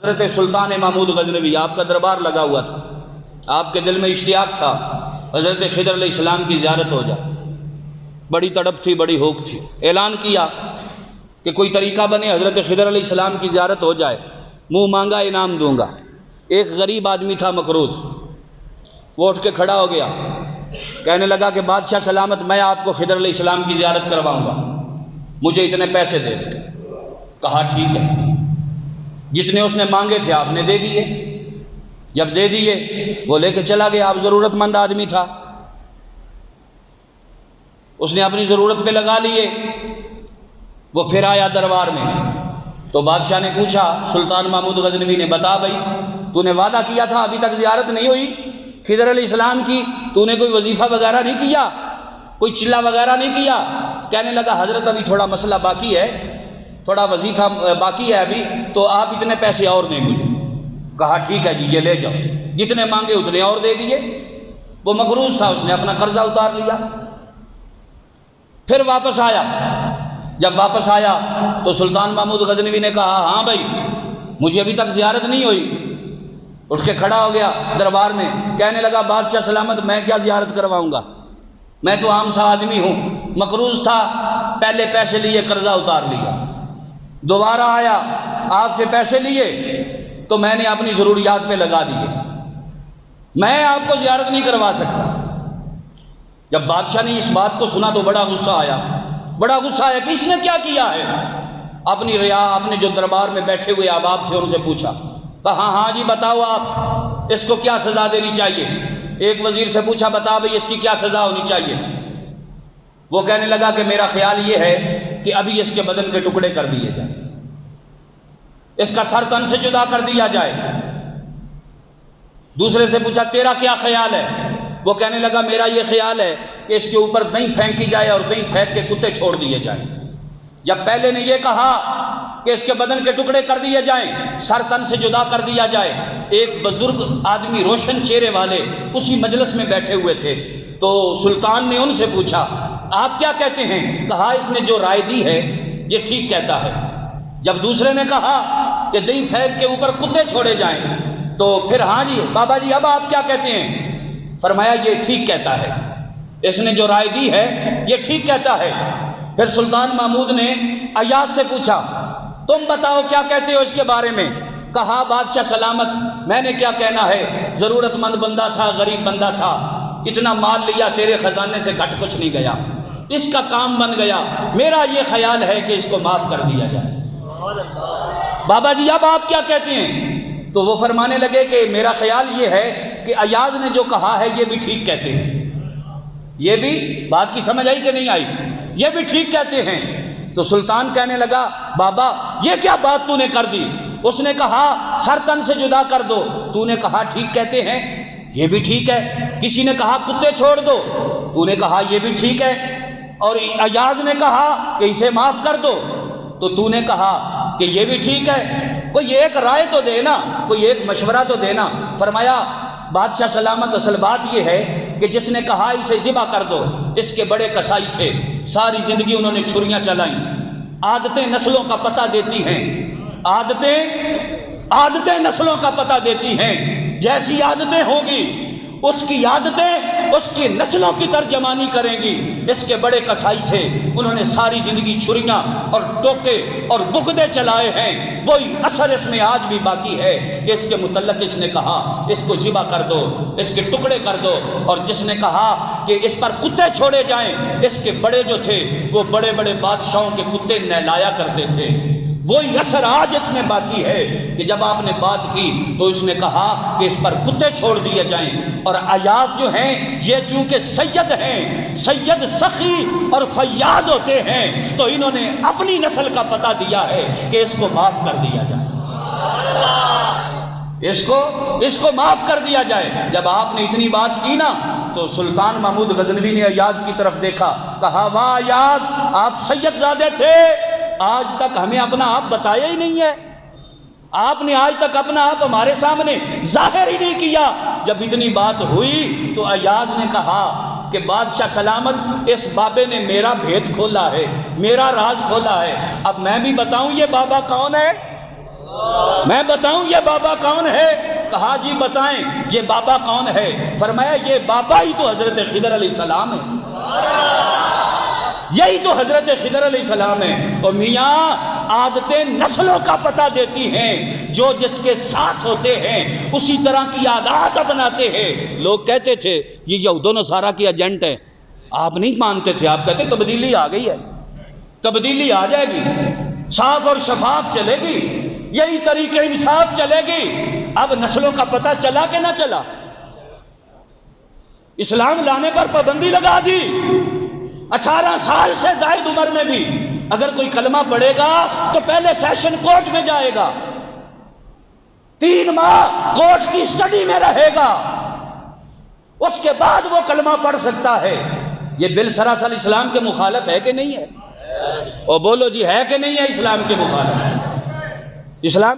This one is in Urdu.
حضرت سلطان محمود غزنوی، آپ کا دربار لگا ہوا تھا، آپ کے دل میں اشتیاق تھا حضرت خضر علیہ السلام کی زیارت ہو جائے، بڑی تڑپ تھی، بڑی ہوک تھی۔ اعلان کیا کہ کوئی طریقہ بنے حضرت خضر علیہ السلام کی زیارت ہو جائے، منہ مانگا انعام دوں گا۔ ایک غریب آدمی تھا مقروض، وہ اٹھ کے کھڑا ہو گیا، کہنے لگا کہ بادشاہ سلامت، میں آپ کو خضر علیہ السلام کی زیارت کرواؤں گا، مجھے اتنے پیسے دے دیں۔ کہا ٹھیک ہے، جتنے اس نے مانگے تھے آپ نے دے دیے۔ جب دے دیے وہ لے کے چلا گیا۔ آپ ضرورت مند آدمی تھا، اس نے اپنی ضرورت پہ لگا لیے۔ وہ پھر آیا دربار میں تو بادشاہ نے پوچھا، سلطان محمود غزنوی نے، بتا بھائی، تو نے وعدہ کیا تھا، ابھی تک زیارت نہیں ہوئی خضر علیہ السلام کی، تو نے کوئی وظیفہ وغیرہ نہیں کیا، کوئی چلہ وغیرہ نہیں کیا؟ کہنے لگا حضرت ابھی تھوڑا مسئلہ باقی ہے، تھوڑا وظیفہ باقی ہے ابھی، تو آپ اتنے پیسے اور دیں مجھے۔ کہا ٹھیک ہے جی، یہ لے جاؤ۔ جتنے مانگے اتنے اور دے دیے۔ وہ مقروض تھا، اس نے اپنا قرضہ اتار لیا۔ پھر واپس آیا۔ جب واپس آیا تو سلطان محمود غزنوی نے کہا، ہاں بھائی، مجھے ابھی تک زیارت نہیں ہوئی۔ اٹھ کے کھڑا ہو گیا دربار میں، کہنے لگا بادشاہ سلامت، میں کیا زیارت کرواؤں گا، میں تو عام سا آدمی ہوں، مقروض تھا، پہلے پیسے لیے، قرضہ اتار لیا، دوبارہ آیا، آپ سے پیسے لیے تو میں نے اپنی ضروریات پہ لگا دیے، میں آپ کو زیارت نہیں کروا سکتا۔ جب بادشاہ نے اس بات کو سنا تو بڑا غصہ آیا، بڑا غصہ آیا کہ اس نے کیا کیا ہے۔ اپنی رعایا، اپنے جو دربار میں بیٹھے ہوئے احباب تھے ان سے پوچھا، کہا ہاں جی بتاؤ، آپ اس کو کیا سزا دینی چاہیے؟ ایک وزیر سے پوچھا، بتا بھئی اس کی کیا سزا ہونی چاہیے؟ وہ کہنے لگا کہ میرا خیال یہ ہے کہ ابھی اس کے بدن کے ٹکڑے کر دیے جائیں، اس کا سر تن سے جدا کر دیا جائے۔ دوسرے سے پوچھا، تیرا کیا خیال ہے؟ وہ کہنے لگا میرا یہ خیال ہے کہ اس کے اوپر دہی پھینکی جائے اور دہی پھینک کے کتے چھوڑ دیے جائیں۔ جب پہلے نے یہ کہا کہ اس کے بدن کے ٹکڑے کر دیے جائیں، سر تن سے جدا کر دیا جائے، ایک بزرگ آدمی روشن چہرے والے اسی مجلس میں بیٹھے ہوئے تھے، تو سلطان نے ان سے پوچھا، آپ کیا کہتے ہیں؟ کہا اس نے جو رائے دی ہے یہ ٹھیک کہتا ہے۔ جب دوسرے نے کہا کہ دہی پھینک کے اوپر کتے چھوڑے جائیں، تو پھر ہاں جی بابا جی اب آپ کیا کہتے ہیں؟ فرمایا یہ ٹھیک کہتا ہے، اس نے جو رائے دی ہے یہ ٹھیک کہتا ہے۔ پھر سلطان محمود نے ایاز سے پوچھا، تم بتاؤ کیا کہتے ہو اس کے بارے میں؟ کہا بادشاہ سلامت، میں نے کیا کہنا ہے، ضرورت مند بندہ تھا، غریب بندہ تھا، اتنا مال لیا، تیرے خزانے سے گھٹ کچھ نہیں گیا، اس کا کام بن گیا، میرا یہ خیال ہے کہ اس کو معاف کر دیا جائے۔ بابا جی اب آپ کیا کہتے ہیں؟ تو وہ فرمانے لگے کہ میرا خیال یہ ہے کہ ایاز نے جو کہا ہے یہ بھی ٹھیک کہتے ہیں۔ یہ بھی بات کی سمجھ آئی کہ نہیں آئی؟ یہ بھی ٹھیک کہتے ہیں۔ تو سلطان کہنے لگا، بابا یہ کیا بات تو نے کر دی؟ اس نے کہا سر تن سے جدا کر دو، تو نے کہا ٹھیک کہتے ہیں، یہ بھی ٹھیک ہے۔ کسی نے کہا کتے چھوڑ دو، تو نے کہا یہ بھی ٹھیک ہے۔ اور ایاز نے کہا کہ اسے معاف کر دو، تو تو نے کہا کہ یہ بھی ٹھیک ہے۔ کوئی ایک رائے تو دینا، کوئی ایک مشورہ تو دینا۔ فرمایا بادشاہ سلامت، اصل بات یہ ہے کہ جس نے کہا اسے ذبح کر دو، اس کے بڑے کسائی تھے، ساری زندگی انہوں نے چھریاں چلائیں۔ عادتیں نسلوں کا پتہ دیتی ہیں، عادتیں نسلوں کا پتہ دیتی ہیں، جیسی عادتیں ہوں گی اس کی عادتیں اس کی نسلوں کی ترجمانی کریں گی۔ اس کے بڑے کسائی تھے، انہوں نے ساری زندگی چھریاں اور ٹوکے اور بغدے چلائے ہیں، وہی اثر اس میں آج بھی باقی ہے کہ اس کے متعلق اس نے کہا اس کو ذبح کر دو، اس کے ٹکڑے کر دو۔ اور جس نے کہا کہ اس پر کتے چھوڑے جائیں، اس کے بڑے جو تھے وہ بڑے بڑے بادشاہوں کے کتے نہلایا کرتے تھے۔ وہی اثر آج اس میں باقی ہے کہ جب آپ نے بات کی تو اس نے کہا کہ اس پر کتے چھوڑ دیے جائیں۔ اور ایاز جو ہیں یہ چونکہ سید ہیں، سید سخی اور فیاض ہوتے ہیں، تو انہوں نے اپنی نسل کا پتہ دیا ہے کہ اس کو معاف کر دیا جائے، اس کو معاف کر دیا جائے۔ جب آپ نے اتنی بات کی نا تو سلطان محمود غزنوی نے ایاز کی طرف دیکھا، کہا واہ ایاز، آپ سید زادے تھے، آج تک ہمیں اپنا آپ بتایا ہی نہیں ہے، آپ نے آج تک اپنا آپ ہمارے سامنے ظاہر ہی نہیں کیا۔ جب اتنی بات ہوئی تو ایاز نے کہا کہ بادشاہ سلامت، اس بابے نے میرا بھید کھولا ہے، میرا راز کھولا ہے، اب میں بھی بتاؤں یہ بابا کون ہے؟ میں بتاؤں یہ بابا کون ہے؟ کہا جی بتائیں یہ بابا کون ہے؟ فرمایا یہ بابا ہی تو حضرت خضر علیہ السلام ہے، یہی تو حضرت خضر علیہ السلام ہے۔ اور میاں عادتیں نسلوں کا پتہ دیتی ہیں، جو جس کے ساتھ ہوتے ہیں اسی طرح کی عادات اپناتے ہیں۔ لوگ کہتے تھے یہ یہود و نصارہ کی ایجنٹ ہے، آپ نہیں مانتے تھے، آپ کہتے تبدیلی آ گئی ہے، تبدیلی آ جائے گی، صاف اور شفاف چلے گی، یہی طریقے انصاف چلے گی۔ اب نسلوں کا پتہ چلا کہ نہ چلا؟ اسلام لانے پر پابندی لگا دی۔ 18 سال سے زائد عمر میں بھی اگر کوئی کلمہ پڑھے گا تو پہلے سیشن کورٹ میں جائے گا، 3 ماہ کورٹ کی اسٹڈی میں رہے گا، اس کے بعد وہ کلمہ پڑھ سکتا ہے۔ یہ بالسراسر اسلام کے مخالف ہے کہ نہیں ہے؟ اور بولو جی ہے کہ نہیں ہے اسلام کے مخالف؟ اسلام